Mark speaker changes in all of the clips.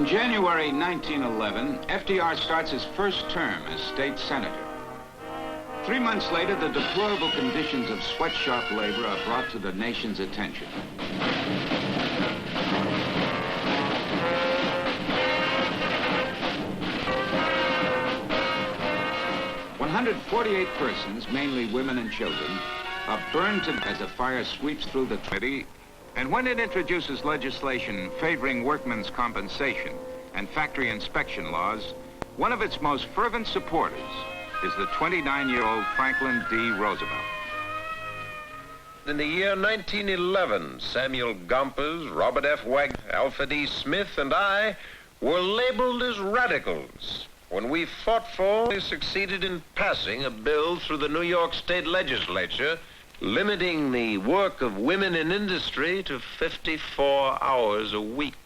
Speaker 1: January 1911, FDR starts his first term as state senator. 3 months later, the deplorable conditions of sweatshop labor are brought to the nation's attention. 148 persons, mainly women and children, are burned to as the fire sweeps through the city. And when it introduces legislation favoring workmen's compensation and factory inspection laws, one of its most fervent supporters is the 29-year-old Franklin D. Roosevelt.
Speaker 2: In the year 1911, Samuel Gompers, Robert F. Wagner, Alfred E. Smith, and I were labeled as radicals when we fought for and succeeded in passing a bill through the New York State Legislature limiting the work of women in industry to 54 hours a week.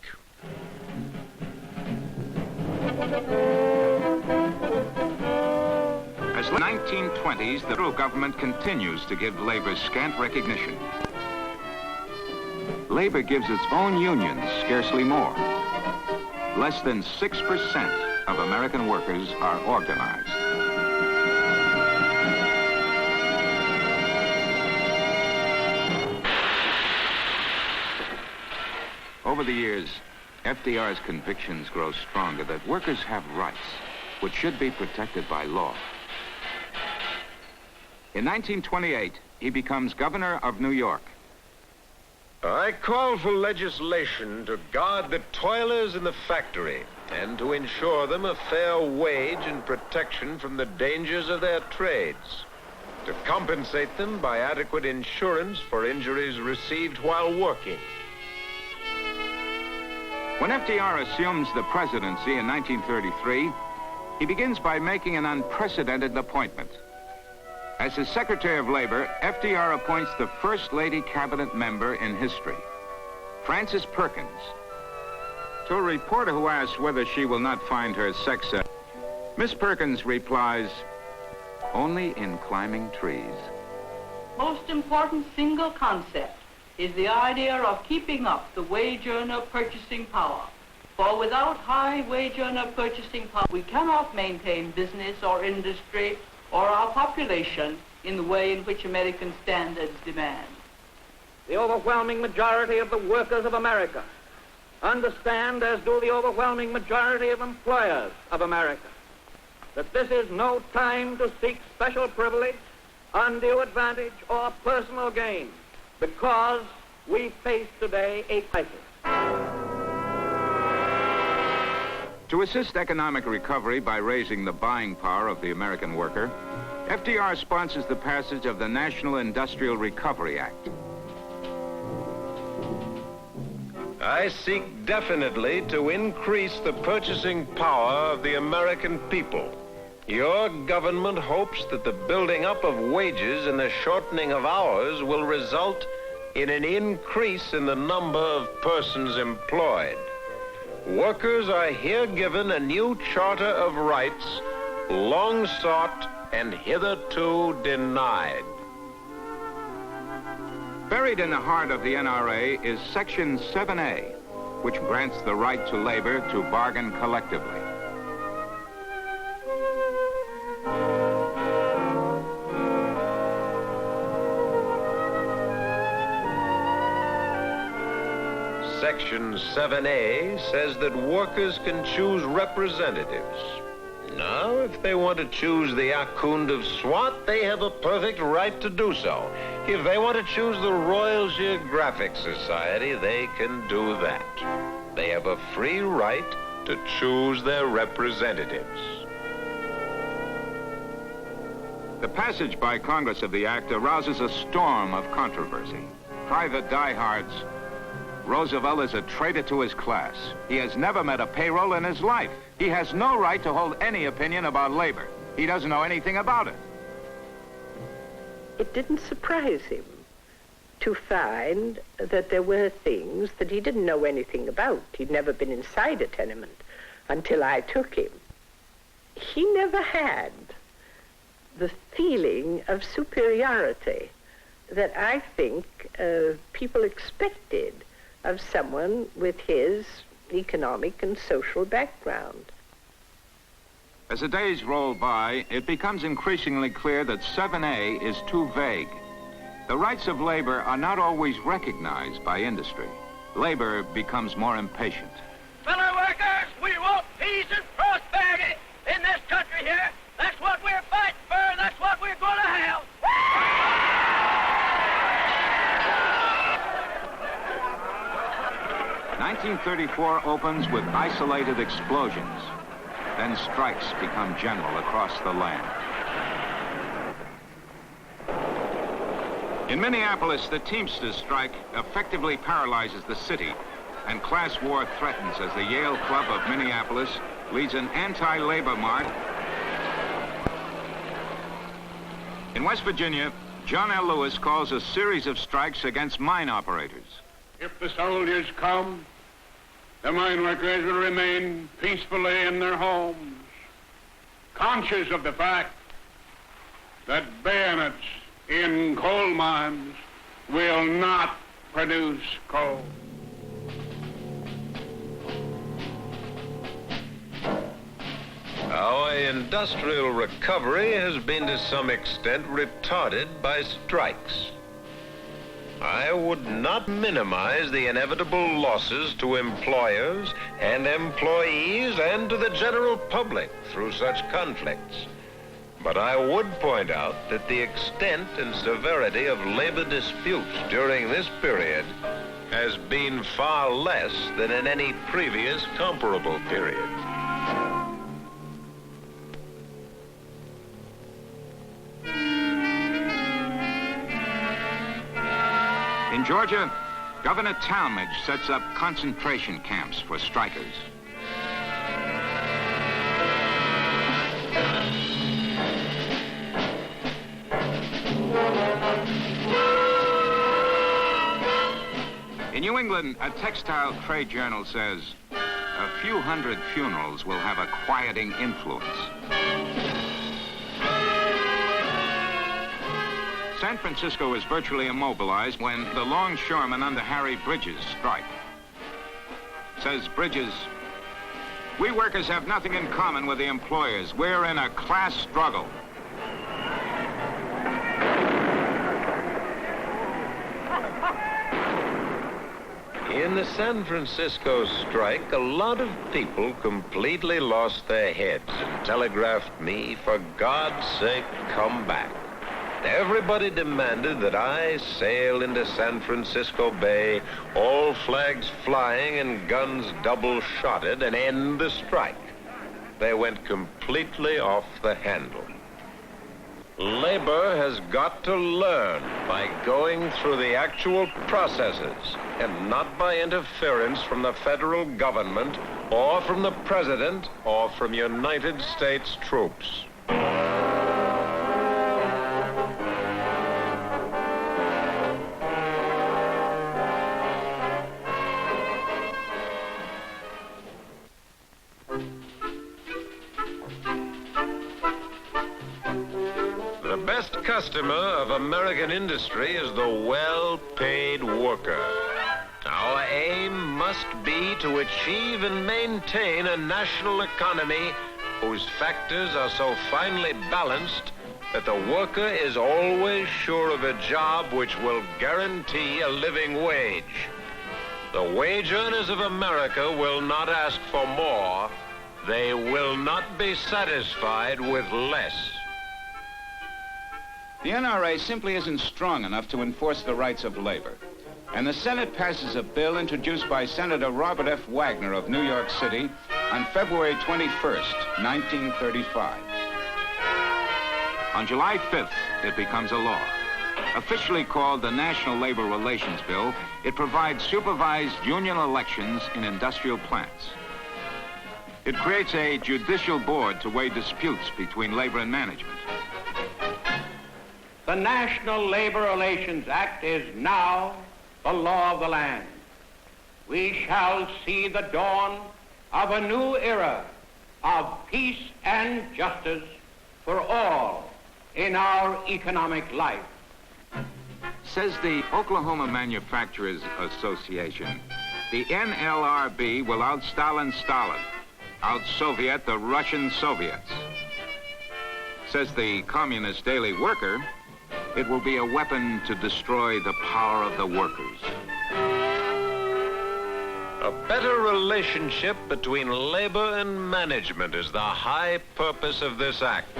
Speaker 1: As the 1920s, the federal government continues to give labor scant recognition. Labor gives its own unions scarcely more. Less than 6% of American workers are organized. Over the years, FDR's convictions grow stronger that workers have rights which should be protected by law. In 1928, he becomes governor of New York.
Speaker 2: I call for legislation to guard the toilers in the factory and to ensure them a fair wage and protection from the dangers of their trades, to compensate them by adequate insurance for injuries received while working.
Speaker 1: When FDR assumes the presidency in 1933, he begins by making an unprecedented appointment. As his Secretary of Labor, FDR appoints the first lady cabinet member in history, Frances Perkins. To a reporter who asks whether she will not find her sex, Miss Perkins replies, "Only in climbing trees."
Speaker 3: Most important single concept is the idea of keeping up the wage earner purchasing power. For without high wage earner purchasing power, we cannot maintain business or industry or our population in the way in which American standards demand.
Speaker 4: The overwhelming majority of the workers of America understand, as do the overwhelming majority of employers of America, that this is no time to seek special privilege, undue advantage, or personal gain, because we face today a crisis.
Speaker 1: To assist economic recovery by raising the buying power of the American worker, FDR sponsors the passage of the National Industrial Recovery Act.
Speaker 2: I seek definitely to increase the purchasing power of the American people. Your government hopes that the building up of wages and the shortening of hours will result in an increase in the number of persons employed. Workers are here given a new charter of rights, long sought and hitherto denied.
Speaker 1: Buried in the heart of the NRA is Section 7A, which grants the right to labor to bargain collectively.
Speaker 2: Section 7A says that workers can choose representatives. Now, if they want to choose the Ahkoond of Swat, they have a perfect right to do so. If they want to choose the Royal Geographic Society, they can do that. They have a free right to choose their representatives.
Speaker 1: The passage by Congress of the act arouses a storm of controversy. Cry the diehards, Roosevelt is a traitor to his class. He has never met a payroll in his life. He has no right to hold any opinion about labor. He doesn't know anything about it.
Speaker 5: It didn't surprise him to find that there were things that he didn't know anything about. He'd never been inside a tenement until I took him. He never had the feeling of superiority that I think people expected of someone with his economic and social background.
Speaker 1: As the days roll by, it becomes increasingly clear that 7A is too vague. The rights of labor are not always recognized by industry. Labor becomes more impatient.
Speaker 4: Fellow workers, we want peace and prosperity in this country here. That's what we're fighting for, and that's what we're going to have.
Speaker 1: 1934 opens with isolated explosions. Then strikes become general across the land. In Minneapolis, the Teamsters strike effectively paralyzes the city, and class war threatens as the Yale Club of Minneapolis leads an anti-labor march. In West Virginia, John L. Lewis calls a series of strikes against mine operators.
Speaker 6: If the soldiers come, the mine workers will remain peacefully in their homes, conscious of the fact that bayonets in coal mines will not produce coal.
Speaker 2: Our industrial recovery has been to some extent retarded by strikes. I would not minimize the inevitable losses to employers and employees and to the general public through such conflicts. But I would point out that the extent and severity of labor disputes during this period has been far less than in any previous comparable period.
Speaker 1: In Georgia, Governor Talmadge sets up concentration camps for strikers. In New England, a textile trade journal says, a few hundred funerals will have a quieting influence. San Francisco is virtually immobilized when the longshoremen under Harry Bridges strike. Says Bridges, we workers have nothing in common with the employers. We're in a class struggle.
Speaker 2: In the San Francisco strike, a lot of people completely lost their heads and telegraphed me, for God's sake, come back. Everybody demanded that I sail into San Francisco Bay, all flags flying and guns double-shotted, and end the strike. They went completely off the handle. Labor has got to learn by going through the actual processes and not by interference from the federal government or from the president or from United States troops. The best customer of American industry is the well-paid worker. Our aim must be to achieve and maintain a national economy whose factors are so finely balanced that the worker is always sure of a job which will guarantee a living wage. The wage earners of America will not ask for more. They will not be satisfied with less.
Speaker 1: The NRA simply isn't strong enough to enforce the rights of labor. And the Senate passes a bill introduced by Senator Robert F. Wagner of New York City on February 21st, 1935. On July 5th, it becomes a law. Officially called the National Labor Relations Bill, it provides supervised union elections in industrial plants. It creates a judicial board to weigh disputes between labor and management.
Speaker 6: The National Labor Relations Act is now the law of the land. We shall see the dawn of a new era of peace and justice for all in our economic life.
Speaker 1: Says the Oklahoma Manufacturers Association, the NLRB will out-Stalin Stalin, out-Soviet the Russian Soviets. Says the Communist Daily Worker, it will be a weapon to destroy the power of the workers.
Speaker 2: A better relationship between labor and management is the high purpose of this act.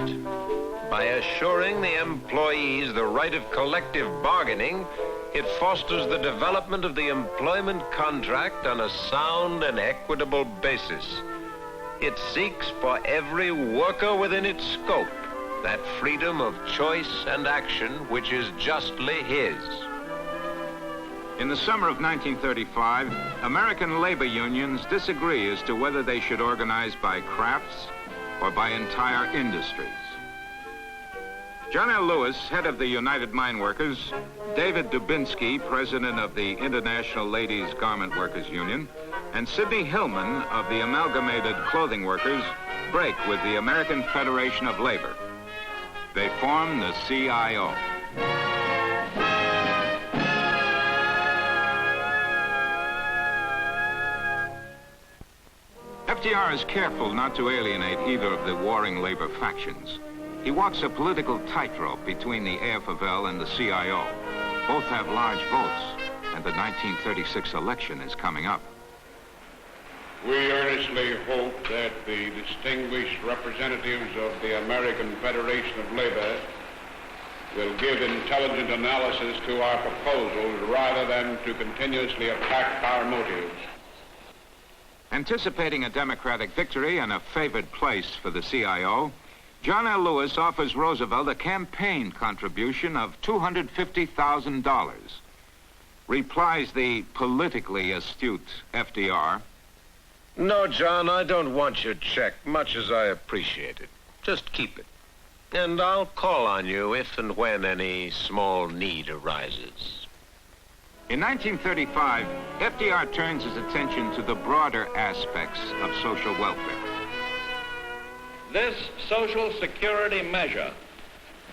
Speaker 2: By assuring the employees the right of collective bargaining, it fosters the development of the employment contract on a sound and equitable basis. It seeks for every worker within its scope that freedom of choice and action which is justly his.
Speaker 1: In the summer of 1935, American labor unions disagree as to whether they should organize by crafts or by entire industries. John L. Lewis, head of the United Mine Workers, David Dubinsky, president of the International Ladies Garment Workers Union, and Sidney Hillman of the Amalgamated Clothing Workers break with the American Federation of Labor. They form the CIO. FDR is careful not to alienate either of the warring labor factions. He walks a political tightrope between the AFL and the CIO. Both have large votes, and the 1936 election is coming up.
Speaker 6: We earnestly hope that the distinguished representatives of the American Federation of Labor will give intelligent analysis to our proposals rather than to continuously attack our motives.
Speaker 1: Anticipating a Democratic victory and a favored place for the CIO, John L. Lewis offers Roosevelt a campaign contribution of $250,000. Replies the politically astute FDR,
Speaker 2: No, John, I don't want your check, much as I appreciate it. Just keep it. And I'll call on you if and when any small need arises.
Speaker 1: In 1935, FDR turns his attention to the broader aspects of social welfare.
Speaker 7: This Social Security measure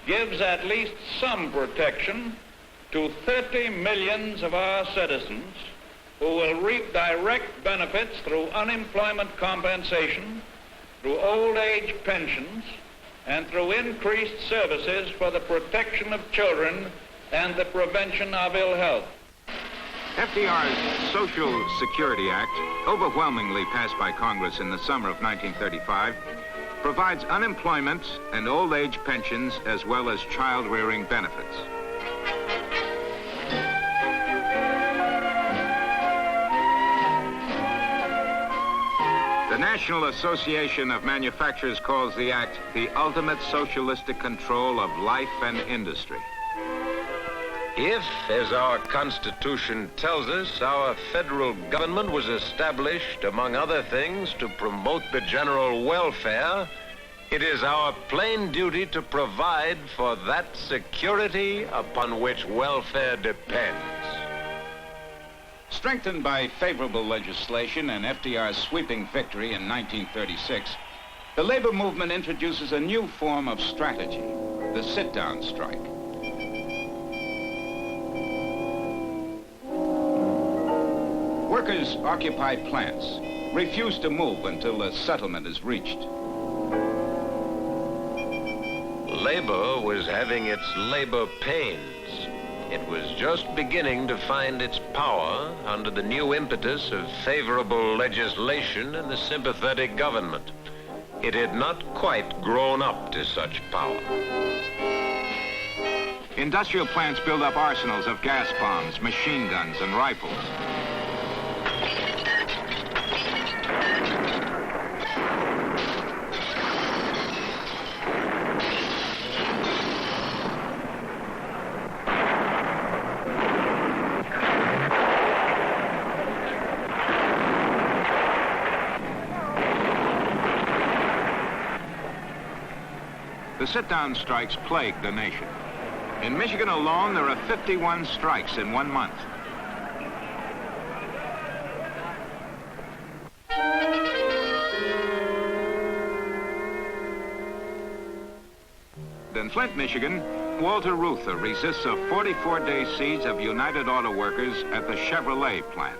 Speaker 7: gives at least some protection to 30 million of our citizens who will reap direct benefits through unemployment compensation, through old age pensions, and through increased services for the protection of children and the prevention of ill health.
Speaker 1: FDR's Social Security Act, overwhelmingly passed by Congress in the summer of 1935, provides unemployment and old age pensions as well as child-rearing benefits. The National Association of Manufacturers calls the act the ultimate socialistic control of life and industry.
Speaker 2: If, as our Constitution tells us, our federal government was established, among other things, to promote the general welfare, it is our plain duty to provide for that security upon which welfare depends.
Speaker 1: Strengthened by favorable legislation and FDR's sweeping victory in 1936, the labor movement introduces a new form of strategy, the sit-down strike. Workers occupy plants, refuse to move until a settlement is reached.
Speaker 2: Labor was having its labor pains. It was just beginning to find its power under the new impetus of favorable legislation and the sympathetic government. It had not quite grown up to such power.
Speaker 1: Industrial plants build up arsenals of gas bombs, machine guns, and rifles. The sit-down strikes plague the nation. In Michigan alone, there are 51 strikes in 1 month. In Flint, Michigan, Walter Reuther resists a 44-day siege of United Auto Workers at the Chevrolet plant.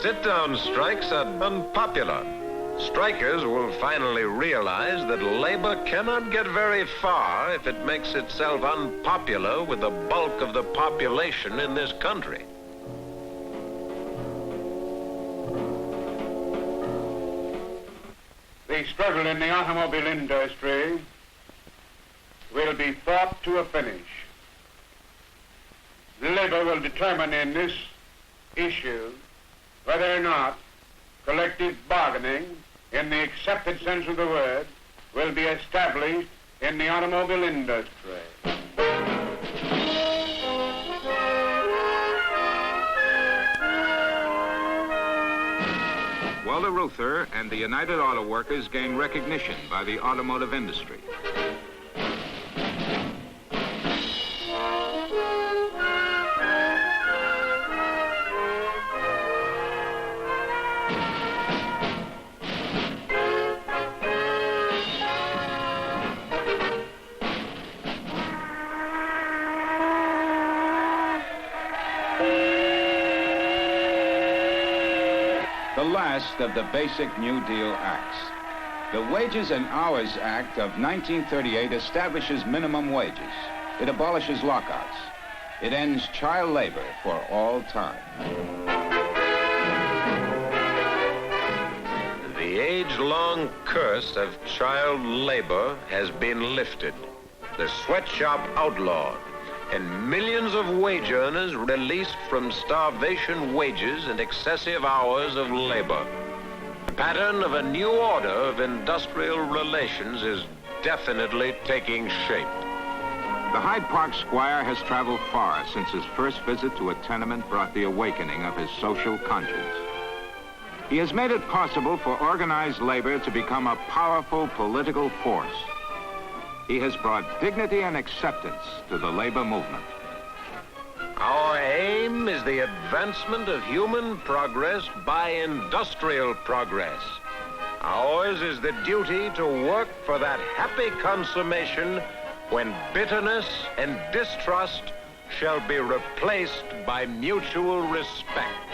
Speaker 2: Sit-down strikes are unpopular. Strikers will finally realize that labor cannot get very far if it makes itself unpopular with the bulk of the population in this country.
Speaker 6: The struggle in the automobile industry will be fought to a finish. Labor will determine in this issue whether or not collective bargaining, in the accepted sense of the word, will be established in the automobile industry.
Speaker 1: Walter Reuther and the United Auto Workers gain recognition by the automotive industry. The last of the basic New Deal acts. The Wages and Hours Act of 1938 establishes minimum wages. It abolishes lockouts. It ends child labor for all time.
Speaker 2: The age-long curse of child labor has been lifted. The sweatshop outlawed, and millions of wage earners released from starvation wages and excessive hours of labor. The pattern of a new order of industrial relations is definitely taking shape.
Speaker 1: The Hyde Park squire has traveled far since his first visit to a tenement brought the awakening of his social conscience. He has made it possible for organized labor to become a powerful political force. He has brought dignity and acceptance to the labor movement.
Speaker 2: Our aim is the advancement of human progress by industrial progress. Ours is the duty to work for that happy consummation when bitterness and distrust shall be replaced by mutual respect.